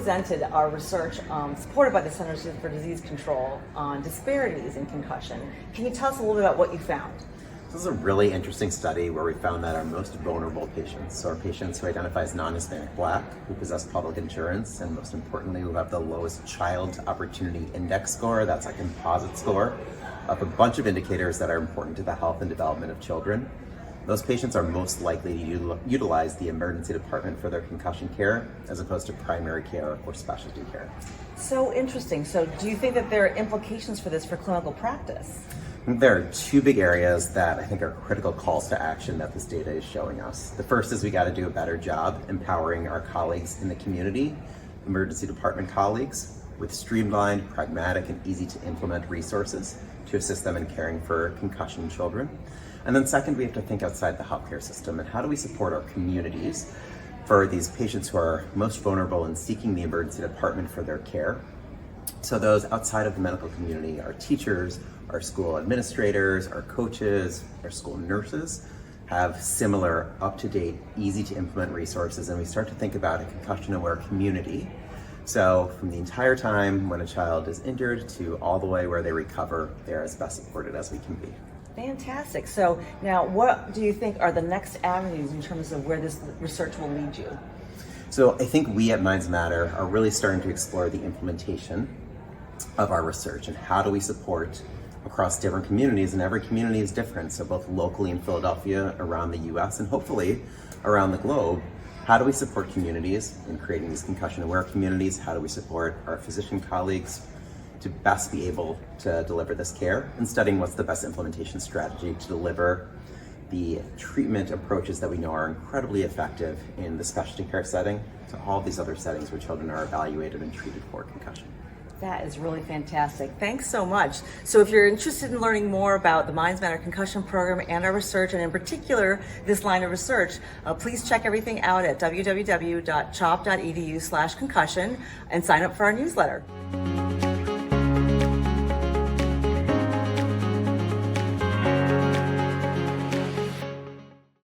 presented our research supported by the Centers for Disease Control on disparities in concussion. Can you tell us a little bit about what you found? This is a really interesting study where we found that our most vulnerable patients, so our patients who identify as non-Hispanic Black, who possess public insurance, and most importantly, who have the lowest Child Opportunity Index score, that's a composite score of a bunch of indicators that are important to the health and development of children. Those patients are most likely to utilize the emergency department for their concussion care as opposed to primary care or specialty care. So interesting. So do you think that there are implications for this for clinical practice? There are two big areas that I think are critical calls to action that this data is showing us. The first is we got to do a better job empowering our colleagues in the community, emergency department colleagues, with streamlined, pragmatic, and easy to implement resources to assist them in caring for concussion children. And then second, we have to think outside the healthcare system and how do we support our communities for these patients who are most vulnerable in seeking the emergency department for their care. So those outside of the medical community, our teachers, our school administrators, our coaches, our school nurses have similar up-to-date, easy to implement resources, and we start to think about a concussion-aware community. So from the entire time when a child is injured to all the way where they recover, they're as best supported as we can be. Fantastic. So now what do you think are the next avenues in terms of where this research will lead you? So I think we at Minds Matter are really starting to explore the implementation of our research and how do we support across different communities, and every community is different. So both locally in Philadelphia, around the US, and hopefully around the globe, how do we support communities in creating these concussion-aware communities? How do we support our physician colleagues to best be able to deliver this care, and studying what's the best implementation strategy to deliver the treatment approaches that we know are incredibly effective in the specialty care setting to all these other settings where children are evaluated and treated for concussion. That is really fantastic. Thanks so much. So if you're interested in learning more about the Minds Matter Concussion Program and our research, and in particular this line of research, please check everything out at www.chop.edu/concussion and sign up for our newsletter.